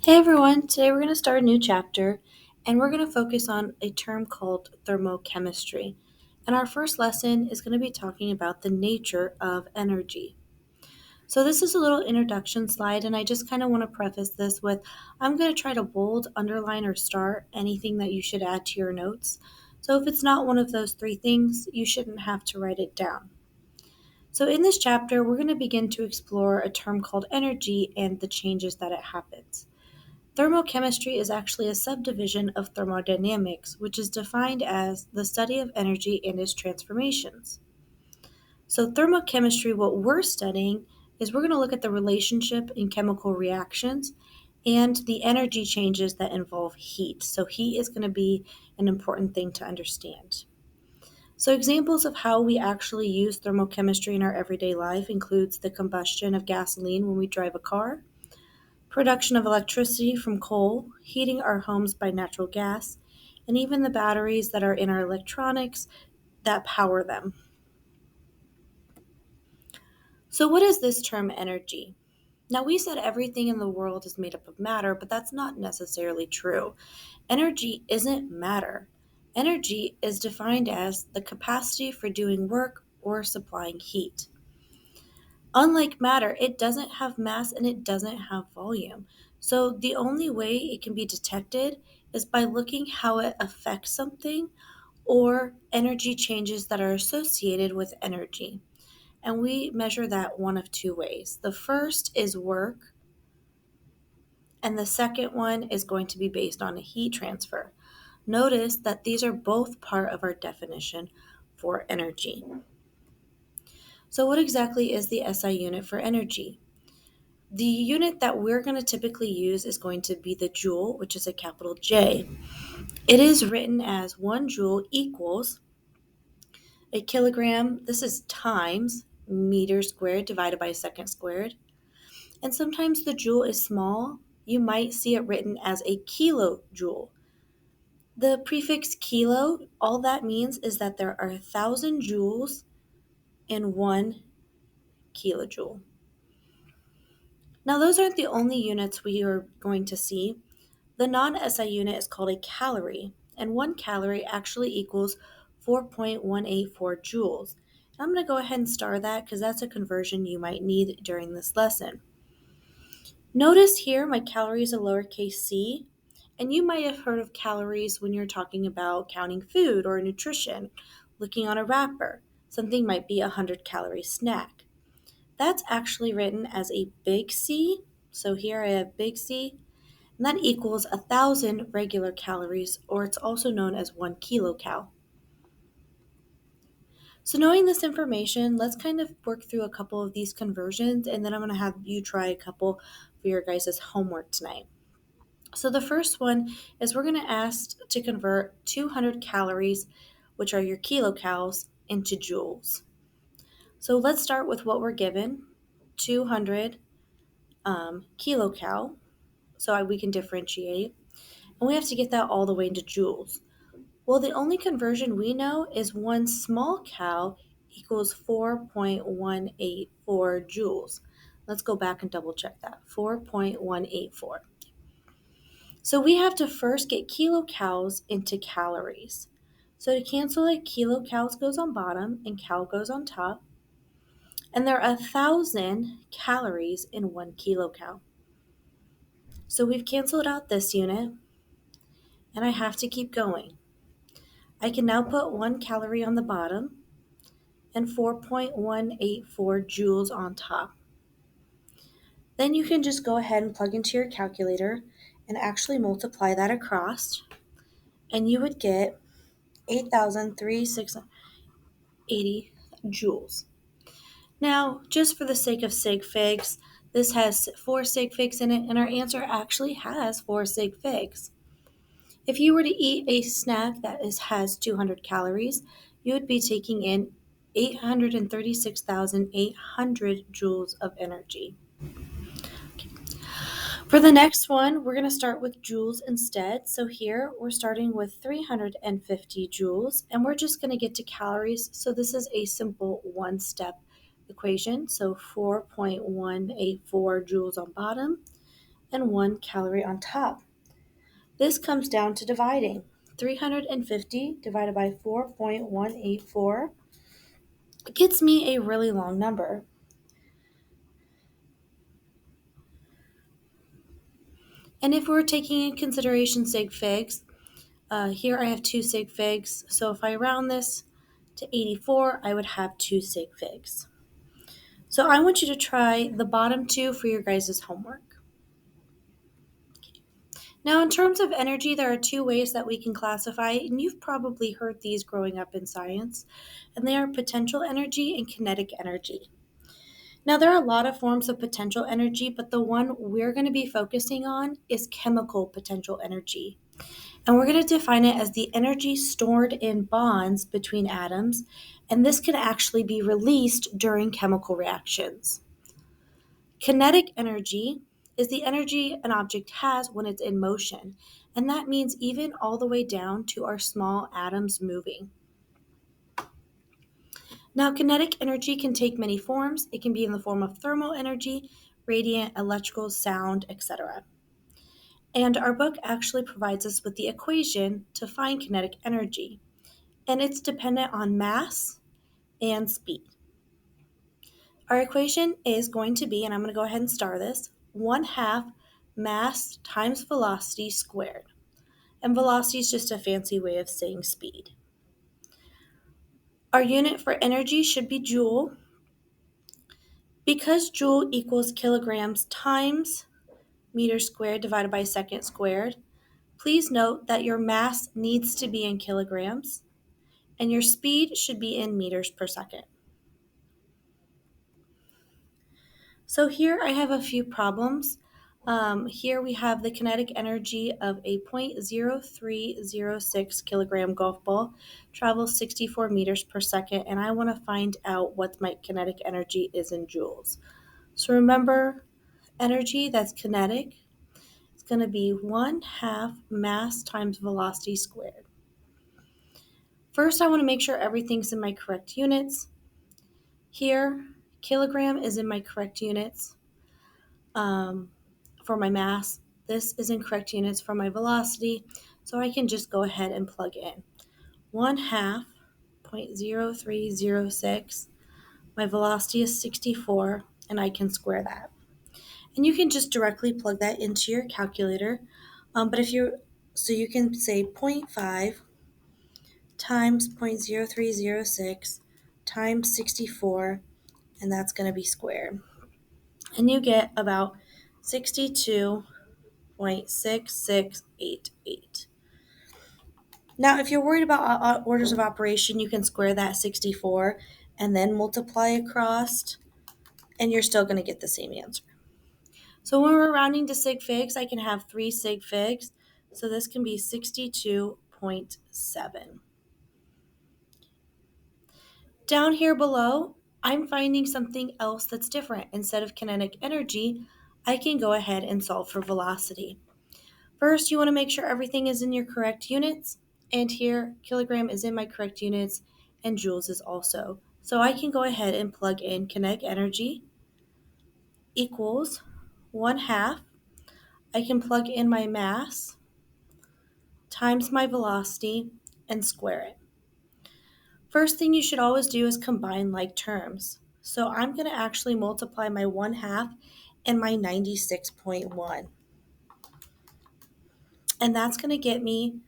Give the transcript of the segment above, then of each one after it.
Hey everyone, today we're going to start a new chapter and we're going to focus on a term called thermochemistry. And our first lesson is going to be talking about the nature of energy. So, this is a little introduction slide, and I just kind of want to preface this with I'm going to try to bold, underline, or star anything that you should add to your notes. So, if it's not one of those three things, you shouldn't have to write it down. So, in this chapter, we're going to begin to explore a term called energy and the changes that it happens. Thermochemistry is actually a subdivision of thermodynamics, which is defined as the study of energy and its transformations. So, thermochemistry, what we're studying, is we're going to look at the relationship in chemical reactions and the energy changes that involve heat. So, heat is going to be an important thing to understand. So, examples of how we actually use thermochemistry in our everyday life includes the combustion of gasoline when we drive a car, production of electricity from coal, heating our homes by natural gas, and even the batteries that are in our electronics that power them. So, what is this term energy? Now, we said everything in the world is made up of matter, but that's not necessarily true. Energy isn't matter. Energy is defined as the capacity for doing work or supplying heat. Unlike matter, it doesn't have mass and it doesn't have volume. So the only way it can be detected is by looking how it affects something or energy changes that are associated with energy. And we measure that one of two ways. The first is work, and the second one is going to be based on a heat transfer. Notice that these are both part of our definition for energy. So, what exactly is the SI unit for energy? The unit that we're going to typically use is going to be the joule, which is a capital J. It is written as 1 joule equals a kilogram, this is times meter squared divided by second squared. And sometimes the joule is small. You might see it written as a kilojoule. The prefix kilo, all that means is that there are 1,000 joules in 1 kilojoule. Now, those aren't the only units we are going to see. The non-SI unit is called a calorie, and 1 calorie actually equals 4.184 joules. And I'm going to go ahead and star that because that's a conversion you might need during this lesson. Notice here my calories are lowercase c, and you might have heard of calories when you're talking about counting food or nutrition, looking on a wrapper. Something might be a 100-calorie snack. That's actually written as a big C, so here I have big C, and that equals 1,000 regular calories, or it's also known as 1 kilocal. So knowing this information, let's kind of work through a couple of these conversions, and then I'm going to have you try a couple for your guys' homework tonight. So the first one is we're going to ask to convert 200 calories, which are your kilocals, into joules. So let's start with what we're given, 200 kilocal, so we can differentiate. And we have to get that all the way into joules. Well, the only conversion we know is 1 small cal equals 4.184 joules. Let's go back and double check that. 4.184. So we have to first get kilocals into calories. So to cancel it, kilocals goes on bottom and cal goes on top. And there are 1,000 calories in 1 kilocal. So we've canceled out this unit, and I have to keep going. I can now put 1 calorie on the bottom and 4.184 joules on top. Then you can just go ahead and plug into your calculator and actually multiply that across, and you would get 8,380 joules. Now, just for the sake of sig figs, this has 4 sig figs in it, and our answer actually has 4 sig figs. If you were to eat a snack that has 200 calories, you would be taking in 836,800 joules of energy. For the next one, we're going to start with joules instead. So here we're starting with 350 joules, and we're just going to get to calories. So this is a simple one-step equation. So 4.184 joules on bottom and 1 calorie on top. This comes down to dividing. 350 divided by 4.184 gets me a really long number. And if we're taking in consideration sig figs, here I have 2 sig figs. So if I round this to 84, I would have 2 sig figs. So I want you to try the bottom two for your guys' homework. Now, in terms of energy, there are 2 ways that we can classify, and you've probably heard these growing up in science, and they are potential energy and kinetic energy. Now, there are a lot of forms of potential energy, but the one we're going to be focusing on is chemical potential energy. And we're going to define it as the energy stored in bonds between atoms, and this can actually be released during chemical reactions. Kinetic energy is the energy an object has when it's in motion, and that means even all the way down to our small atoms moving. Now, kinetic energy can take many forms. It can be in the form of thermal energy, radiant, electrical, sound, etc. And our book actually provides us with the equation to find kinetic energy, and it's dependent on mass and speed. Our equation is going to be, and I'm going to go ahead and star this, 1/2 mass times velocity squared. And velocity is just a fancy way of saying speed. Our unit for energy should be joule. Because joule equals kilograms times meter squared divided by second squared, please note that your mass needs to be in kilograms and your speed should be in meters per second. So here I have a few problems. Here we have the kinetic energy of a 0.0306 kilogram golf ball travels 64 meters per second, and I want to find out what my kinetic energy is in joules. So remember, energy that's kinetic is going to be 1/2 mass times velocity squared. First, I want to make sure everything's in my correct units. Here, kilogram is in my correct units. For my mass. This is in correct units for my velocity, so I can just go ahead and plug in 1/2 0.0306. My velocity is 64, and I can square that. And you can just directly plug that into your calculator. So you can say 0.5 times 0.0306 times 64, and that's going to be squared. And you get about 62.6688. Now, if you're worried about orders of operation, you can square that 64 and then multiply across, and you're still going to get the same answer. So when we're rounding to sig figs, I can have 3 sig figs. So this can be 62.7. Down here below, I'm finding something else that's different. Instead of kinetic energy, I can go ahead and solve for velocity. First, you want to make sure everything is in your correct units. And here, kilogram is in my correct units, and joules is also. So I can go ahead and plug in kinetic energy equals 1/2. I can plug in my mass times my velocity and square it. First thing you should always do is combine like terms. So I'm going to actually multiply my 1/2 and my 96.1. And that's going to get me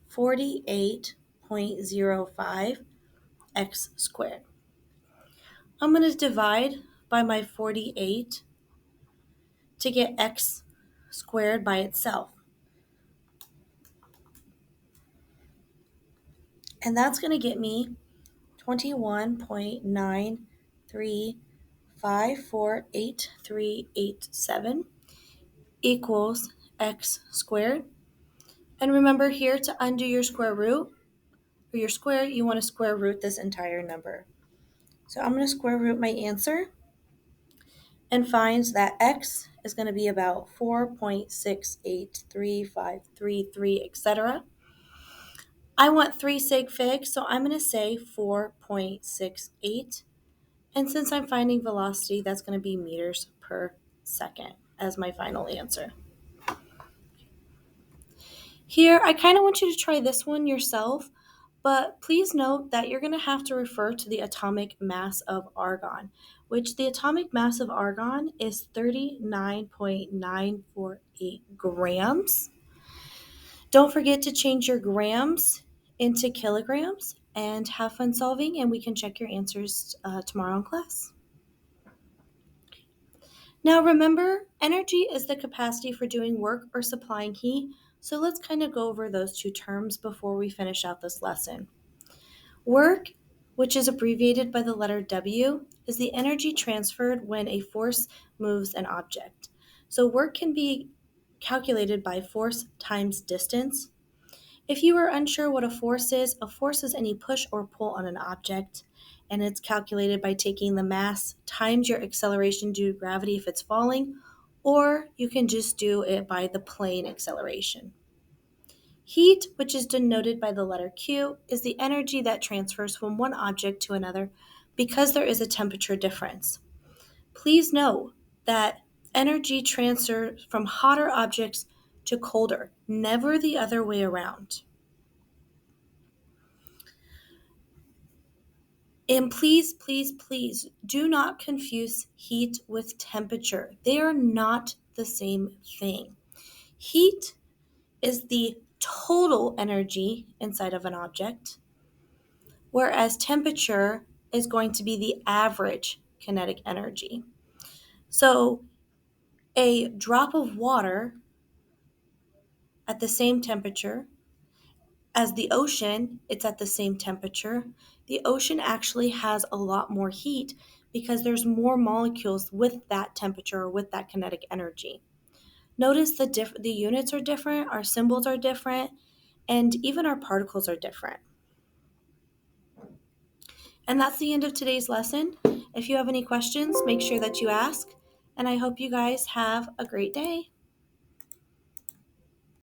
48.05 x squared. I'm going to divide by my 48 to get x squared by itself. And that's going to get me 21.93548387 equals x squared. And remember here to undo your square root, or your square, you want to square root this entire number. So I'm going to square root my answer and find that x is going to be about 4.683533, etc. I want 3 sig figs, so I'm going to say 4.68. And since I'm finding velocity, that's going to be meters per second as my final answer. Here, I kind of want you to try this one yourself, but please note that you're going to have to refer to the atomic mass of argon, which the atomic mass of argon is 39.948 grams. Don't forget to change your grams into kilograms and have fun solving, and we can check your answers tomorrow in class. Now remember, energy is the capacity for doing work or supplying heat, so let's kind of go over those two terms before we finish out this lesson. Work, which is abbreviated by the letter W, is the energy transferred when a force moves an object. So work can be calculated by force times distance. If you are unsure what a force is any push or pull on an object, and it's calculated by taking the mass times your acceleration due to gravity if it's falling, or you can just do it by the plane acceleration. Heat, which is denoted by the letter Q, is the energy that transfers from one object to another because there is a temperature difference. Please know that energy transfers from hotter objects to colder, never the other way around. And please, please, please do not confuse heat with temperature. They are not the same thing. Heat is the total energy inside of an object, whereas temperature is going to be the average kinetic energy. So a drop of water at the same temperature as the ocean, it's at the same temperature. The ocean actually has a lot more heat because there's more molecules with that temperature or with that kinetic energy. Notice the units are different, our symbols are different, and even our particles are different. And that's the end of today's lesson. If you have any questions, make sure that you ask, and I hope you guys have a great day.